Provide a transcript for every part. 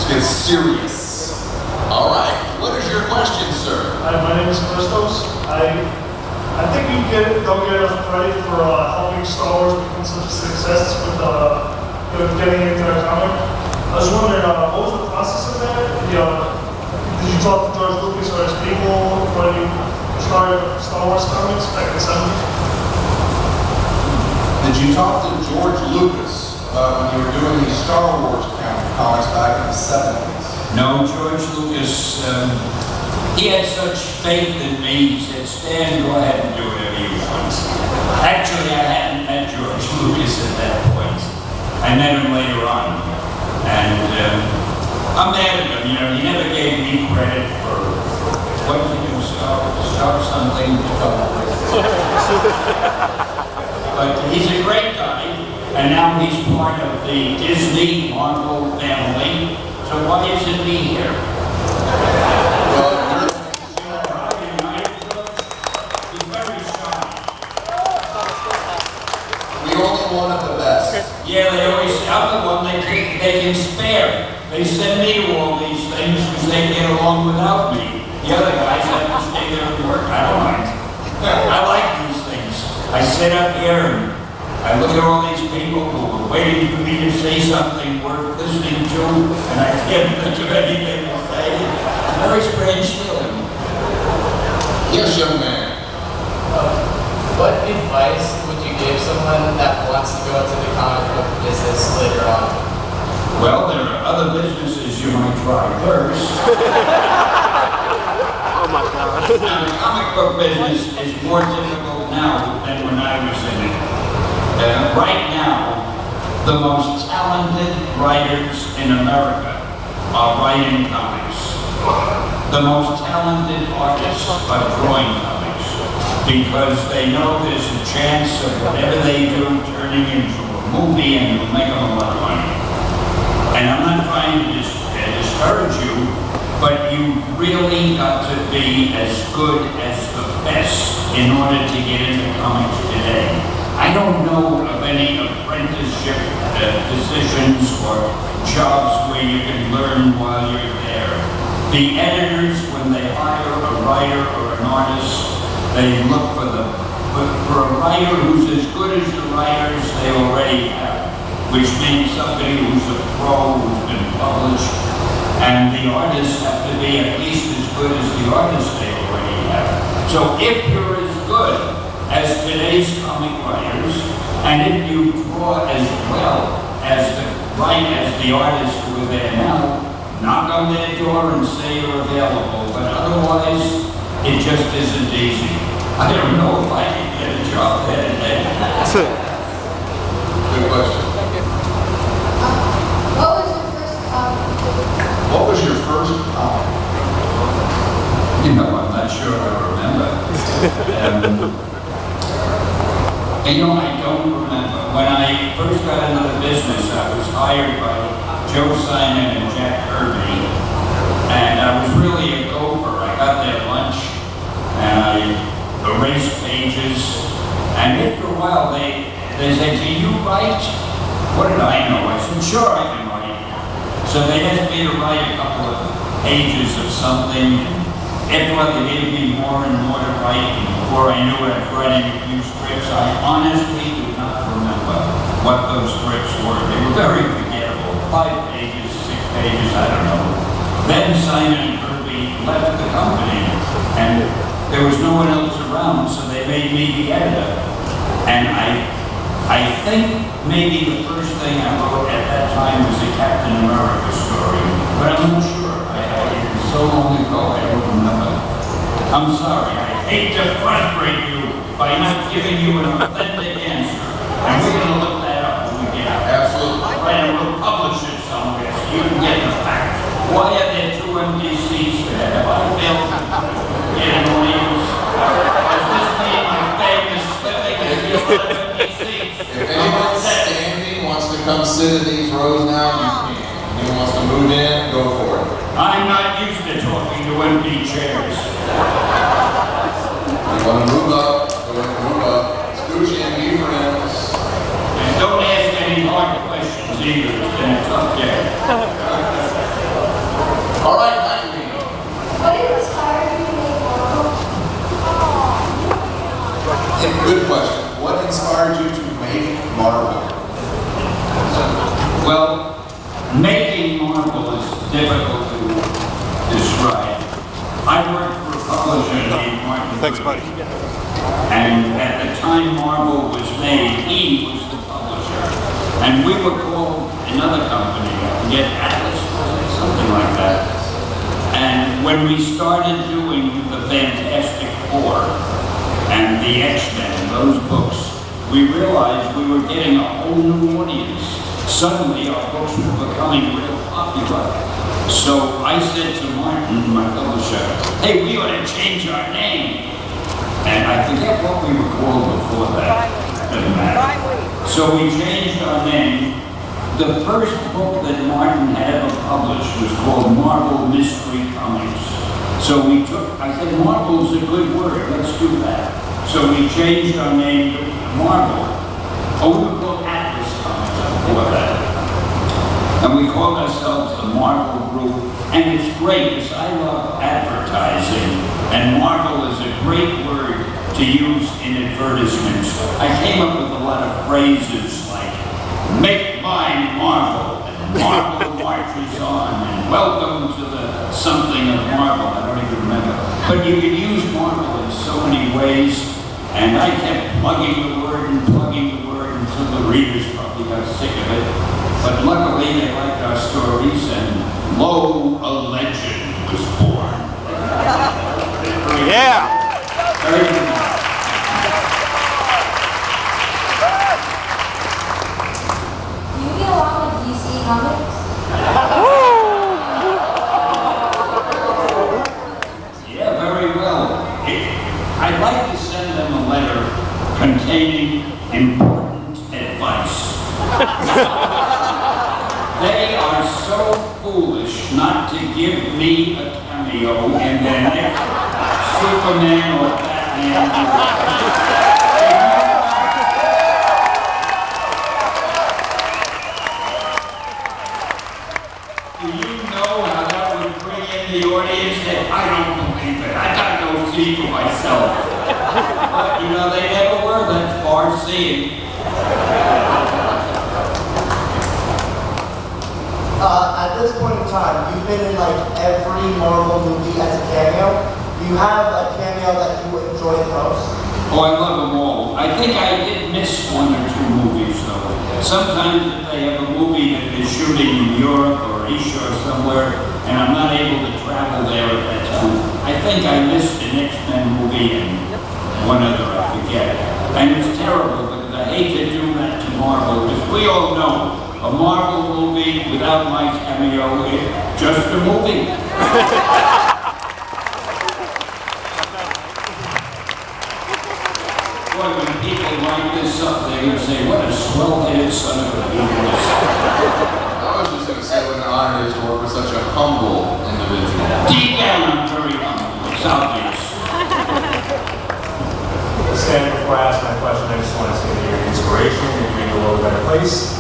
It's serious. All right, what is your question, sir? Hi, my name is Christos. I think don't get enough credit for helping Star Wars become such a success with getting into the comic. I was wondering, what was the process of that? Did you talk to George Lucas or his people when you started Star Wars comics back in the 70s? Did you talk to George Lucas when you were doing these Star Wars comics back in the 70s? No, George Lucas, he had such faith in me, he said, Stan, go ahead and do whatever you want. Actually, I hadn't met George Lucas at that point. I met him later on. And I'm mad at him, he never gave me credit for what he do, start something to come with. But he's a great guy, and now he's part of the Disney Marvel family. So why isn't he here? Well, he's very shy. we only wanted the best. Yeah, they always say, I'm the one they can spare. They send me to all these things because they get along without me. The other guys have to stay there and work. I don't mind. I like these things. I sit up here and I look at all these people who are waiting for me to say something worth listening to, and I can't think of anything to say. It's a very strange feeling. Yes, young man. What advice would you give someone that wants to go into the comic book business later on? Well, there are other businesses you might try first. Oh my God. Now, the comic book business is more difficult now than when I was in it. Right now, the most talented writers in America are writing comics. The most talented artists are drawing comics because they know there's a chance of whatever they do turning into a movie and it'll make them a lot of money. And I'm not trying to discourage you, but you really got to be as good as the best in order to get into comics today. I don't know of any apprenticeship positions or jobs where you can learn while you're there. The editors, when they hire a writer or an artist, they look for a writer who's as good as the writers they already have, which means somebody who's a pro, who's been published, and the artists have to be at least as good as the artists they already have. So if you're as good as today's comic writers, and if you draw as well as the artists who are there now, knock on their door and say you're available, but otherwise, it just isn't easy. I don't know if I can get a job there today. Good question. What was your first comic? What was your first comic? I'm not sure I remember. I don't remember. When I first got into the business, I was hired by Joe Simon and Jack Kirby, and I was really a gopher. I got their lunch, and I erased pages, and after a while they said, "Can you write?" What did I know? I said, "Sure, I can write." So they asked me to write a couple of pages of something, and after a while they gave me more and more to write, and before I knew it, I was writing a few scripts. I honestly do not remember what those scripts were. They were very forgettable. 5 pages, 6 pages, I don't know. Then Simon and Kirby left the company, and there was no one else around, so they made me the editor. And I think maybe the first thing I wrote at that time was a Captain America story, but I'm not sure. It was so long ago, I don't remember. I'm sorry, I hate to frustrate you by not giving you an authentic answer. And we're going to look that up when we get out. Absolutely. Right, and we'll publish it somewhere so you can get the facts. Why are there 2 MDCs there? Have I failed to get an audience? Has this made my famous living as the MDCs? If anyone standing wants to come sit in these rows now, you can. If anyone wants to move in, go for it. I'm not used to talking to empty chairs. You want to move up, go ahead and move up. Scooch in, be friends. And don't ask any hard questions either. It's been a tough day. All right, Nightwing. What inspired you to make Marvel? Yeah, good question. What inspired you to make Marvel? Well, making Marvel is difficult to describe. I worked for a publisher named Martin. Thanks, buddy. And at the time Marvel was made, he was the publisher. And we were called another company, I forget, Atlas, something like that. And when we started doing the Fantastic Four and the X-Men, those books, we realized we were getting a whole new audience. Suddenly our books were becoming real popular. So I said to Martin, my publisher, hey, we ought to change our name. And I forget what we were called before that. Doesn't matter. So we changed our name. The first book that Martin had ever published was called Marvel Mystery Comics. So I said, Marvel's a good word, let's do that. So we changed our name to Marvel. Oh, we were called Atlas Comics before that. And we called ourselves the Marvel Group. And it's great because I love advertising. And Marvel is a great word to use in advertisements. I came up with a lot of phrases like, make mine Marvel, and Marvel marches on, and welcome to the something of Marvel. I don't even remember. But you can use Marvel in so many ways. And I kept plugging the word until the readers probably got sick of it. But luckily they liked our stories, and lo, a legend was born. Yeah! Very good. Do you get along with DC Comics? Yeah, very well. I'd like to send them a letter containing important advice. They are so foolish not to give me a cameo in their next Superman or Batman. Do you know how that would bring in the audience? I don't believe it. I gotta go see for myself. But you know, they never were that far-seeing. At this point in time, you've been in like every Marvel movie as a cameo. Do you have a cameo that you enjoy the most? Oh, I love them all. I think I did miss one or two movies, though. Sometimes if they have a movie that is shooting in Europe or Asia or somewhere, and I'm not able to travel there at that time, I think I missed an X-Men movie and one other, I forget. And it's terrible, because I hate to do that to Marvel, because we all know a Marvel movie without my cameo is just a movie. Boy, when people line this up, they're going to say, what a swell-headed son of a bitch. I was just going to say what an honor it is to work with such a humble individual. Deep down, I'm very humble. It's obvious. Stan, before I ask my question, I just want to say that you're an inspiration and you make the world a better place.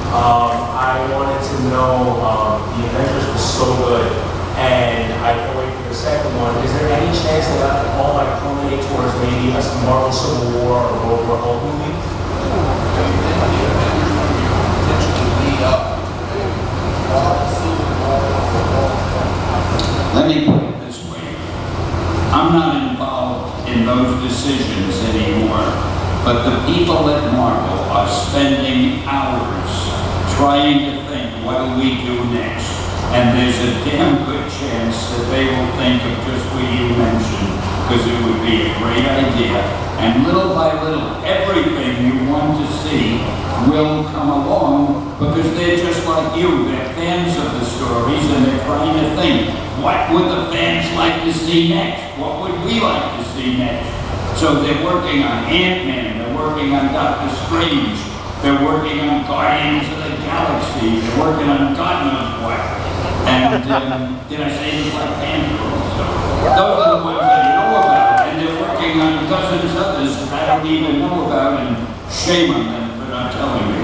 I wanted to know, the Avengers was so good, and I can't wait for the second one. Is there any chance that that all might culminate towards maybe a Marvel Civil War or World War Hulk movie? Let me put it this way. I'm not involved in those decisions anymore, but the people at Marvel are spending hours trying to think, what do we do next? And there's a damn good chance that they will think of just what you mentioned, because it would be a great idea. And little by little, everything you want to see will come along, because they're just like you. They're fans of the stories, and they're trying to think, what would the fans like to see next? What would we like to see next? So they're working on Ant-Man, they're working on Doctor Strange, they're working on Guardians of the Galaxy, they're working on God knows what. And did I say the Black Panther also? Those are the ones that I know about, and they're working on dozens others that I don't even know about, and shame on them for not telling me.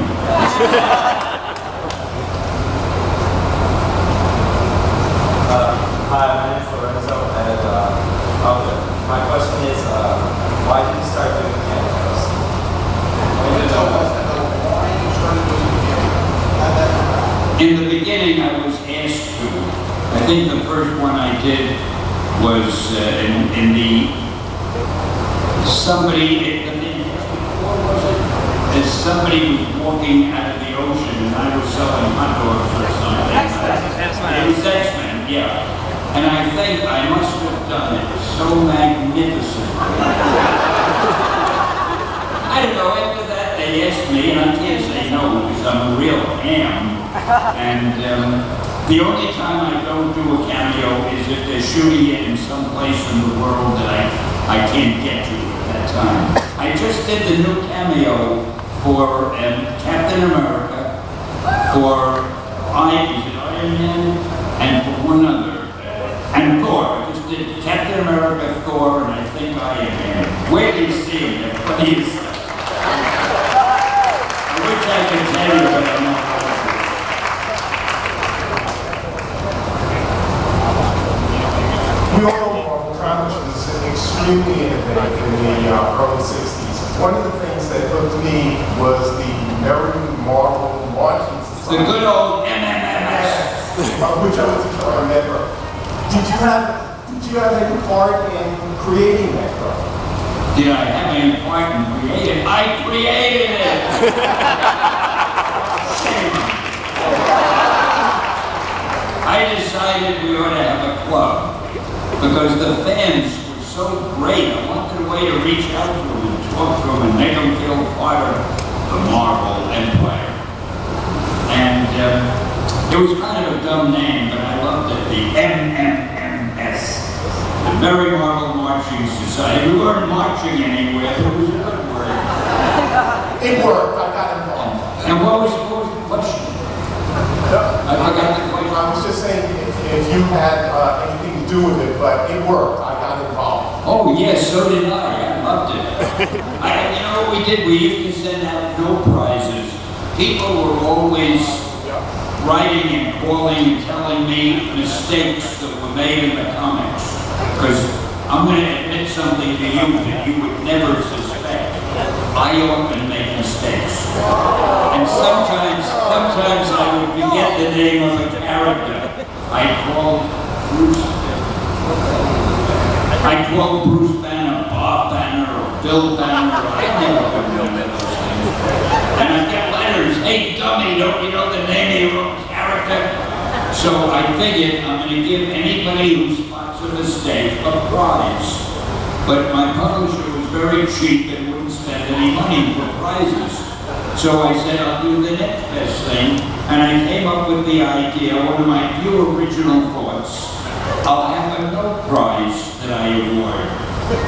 In the beginning, I was asked to. I think the first one I did was in the somebody. As somebody was walking out of the ocean, and I was selling hot dogs or something. It was X-Men, yeah. And I think I must have done it so magnificently. I don't know. After that, they asked me, and I can't say no because I'm a real ham. And the only time I don't do a cameo is if they're shooting it in some place in the world that I can't get to at that time. I just did the new cameo for Captain America, for Iron Man, and for one other, and Thor. I just did Captain America, Thor, and I think Iron Man. Where do you see them? They're funny as stuff. I wish I could tell you, but I'm not. We all know Marvel Comics was extremely innovative in the early 60s. One of the things that hooked me was the American Marvel Marching Society. The good old MMMS. Which I was a member. Did you have any part in creating that club? Did I have any part in creating it? I created it! I decided we ought to have a club because the fans were so great. I wanted a way to reach out to them and talk to them and make them feel part of the Marvel Empire. And it was kind of a dumb name, but I loved it, the MMMS, the Merry Marvel Marching Society. We weren't marching anywhere, but it was a good word. It worked. I got involved. And what was the question? I forgot the question. I was just saying if you had anything to do with it, but it worked. I got involved. Oh yes, so did I. I loved it. You know what we did? We used to send out no prizes. People were always writing and calling and telling me mistakes that were made in the comics. Because I'm going to admit something to you that you would never suspect. I often make mistakes. And sometimes I would forget the name of a character. I called Bruce Banner, Bob Banner, or Bill Banner. I never could remember those things. And I get letters, hey dummy, don't you know the name of your own character? So I figured I'm going to give anybody who spots a mistake a prize. But my publisher was very cheap and wouldn't spend any money for prizes. So I said, I'll do the next best thing. And I came up with the idea, one of my few original thoughts, I'll have a no prize that I award.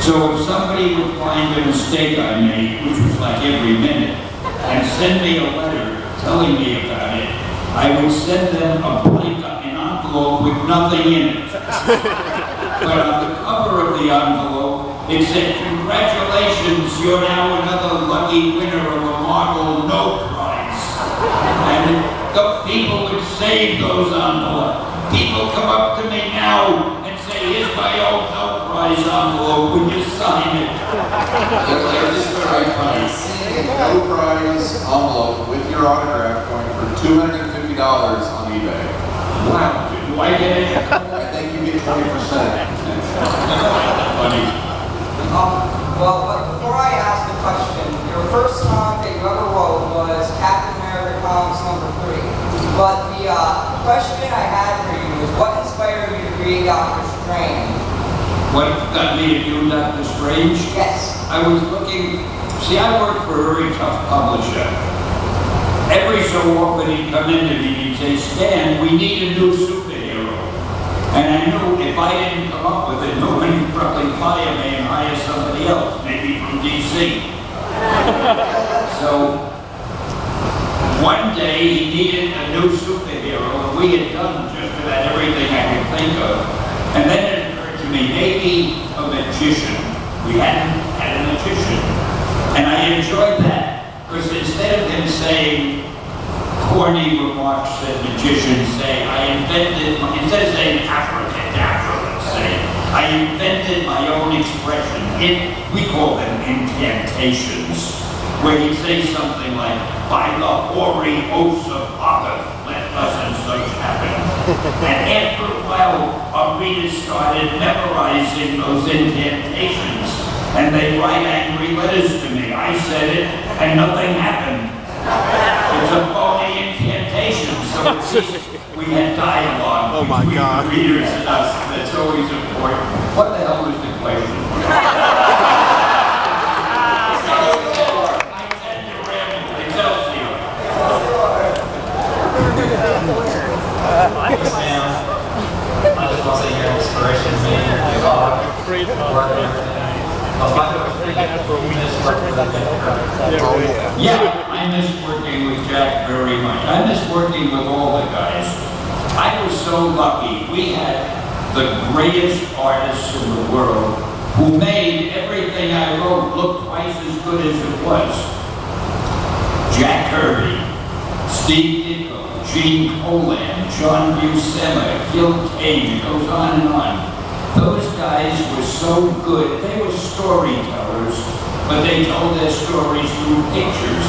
So if somebody would find a mistake I made, which was like every minute, and send me a letter telling me about it, I would send them a blank envelope with nothing in it. But on the cover of the envelope, it said, congratulations, you're now another lucky winner of a Marvel No Prize. And the people would save those envelopes. People come up to me now and say, here's my old No Prize envelope, would you sign it? There's the right price. A No Prize envelope with your autograph going for $250 on eBay. Wow, do I get it? I think you get 20%. Funny. Well, but before I ask the question, your first comic that you ever wrote was Captain America Comics #3. But the question I had for you is, what inspired you to create Doctor Strange? What got me to do Doctor Strange? Yes. I was looking, see, I worked for a very tough publisher. Every so often he'd come in to me and he'd say, Stan, we need a new superhero. And I knew if I didn't come up with it, nobody would probably fire me and hire somebody else, maybe from DC. So, one day he needed a new superhero, and we had done just about everything I could think of. And then it occurred to me, maybe a magician. We hadn't had a magician. And I enjoyed that, because instead of him saying corny remarks that magicians say, instead of saying abracadabra, let's say, I invented my own expression. We call them incantations, where he'd say something like, by the hoary oaths of Hogarth, let us And after a while, our readers started memorizing those incantations, and they write angry letters to me. I said it, and nothing happened. It's a phony incantation, so at least we had dialogue between the readers and us. That's always important. What the hell was the question? I tend to ramble. Excelsior. I just want to say your inspiration, man. Your dog, work and everything. Yeah, I miss working with Jack very much. I miss working with all the guys. I was so lucky. We had the greatest artists in the world who made everything I wrote look twice as good as it was. Jack Kirby, Steve Ditko, Gene Colan, John Buscema, Gil Kane, it goes on and on. Those guys were so good. They were storytellers, but they told their stories through pictures.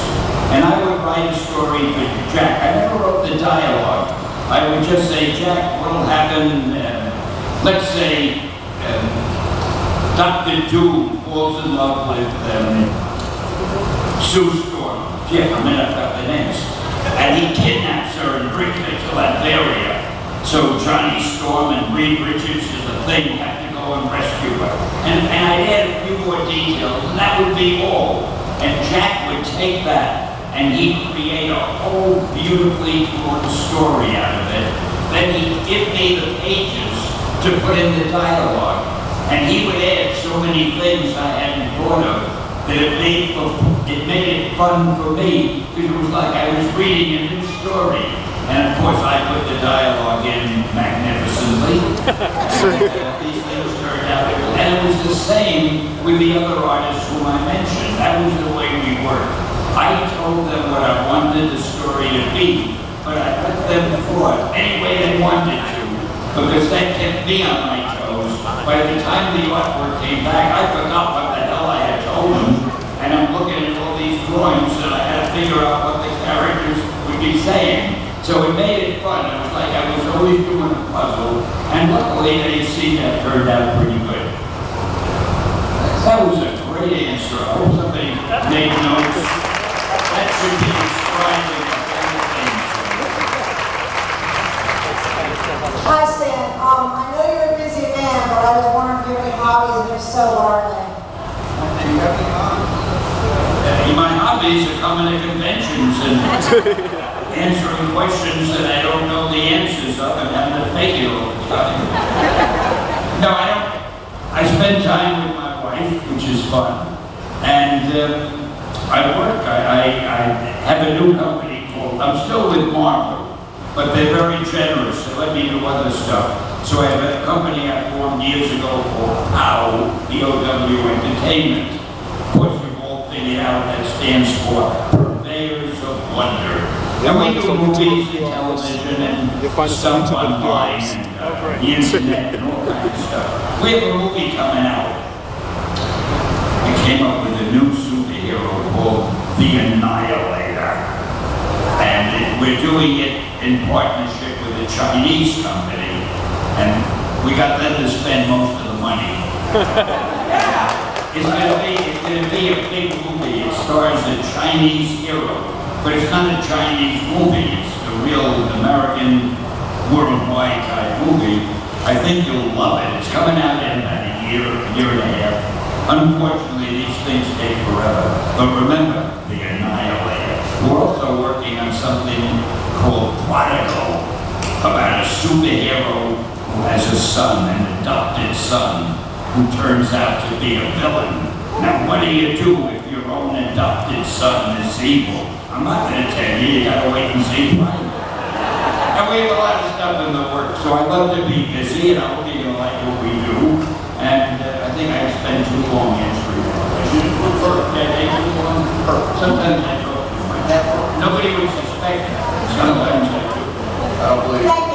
And I would write a story for Jack. I never wrote the dialogue. I would just say, Jack, what'll happen? Let's say Dr. Doom falls in love with Sue Storm. Gee, for a minute, I've got the names. And he kidnaps her and brings her to Latveria. So Johnny Storm and Reed Richards is the thing, have to go and rescue her. And I'd add a few more details, and that would be all. And Jack would take that, and he'd create a whole beautifully told story out of it. Then he'd give me the pages to put in the dialogue. And he would add so many things I hadn't thought of that it made it fun for me, because it was like I was reading a new story. And of course, I put the dialogue in magnificently. These things turned out. And it was the same with the other artists whom I mentioned. That was the way we worked. I told them what I wanted the story to be, but I let them draw it any way they wanted to, because that kept me on my toes. By the time the artwork came back, I forgot what the hell I had told them. And I'm looking at all these drawings, and I had to figure out what the characters would be saying. So it made it fun. It was like I was always doing a puzzle, and luckily they see that turned out pretty good. That was a great answer. I hope somebody made notes. That should be describing the whole thing. Hi Stan, I know you're a busy man, but I was wondering if you have any hobbies, and if so, what are they? My hobbies are coming to conventions and answering questions that I don't know the answers of and having to fake it all the time. No, I don't. I spend time with my wife, which is fun. And I work. I have a new company called, I'm still with Marvel, but they're very generous. They let me do other stuff. So I have a company I formed years ago called POW, P-O-W Entertainment. Of course, we've all figured out that stands for Purveyors of Wonder. And we do movies and television and stuff online and the internet and all kinds of stuff. We have a movie coming out. We came up with a new superhero called The Annihilator. And we're doing it in partnership with a Chinese company. And we got them to spend most of the money. It's gonna be a big movie. It stars a Chinese hero. But it's not a Chinese movie, it's a real American, worldwide type movie. I think you'll love it. It's coming out in about a year and a half. Unfortunately, these things take forever. But remember, The Annihilator. We're also working on something called Prodigal, about a superhero who has a son, an adopted son, who turns out to be a villain. Now, what do you do if your own adopted son is evil? I'm not going to tell you, you got to wait and see, right? And we have a lot of stuff in the works, so I love to be busy, and I hope you're going to like what we do. And I think I spend too long answering that question. Sometimes I talk too much. Nobody would suspect it. Sometimes I do. I don't believe it.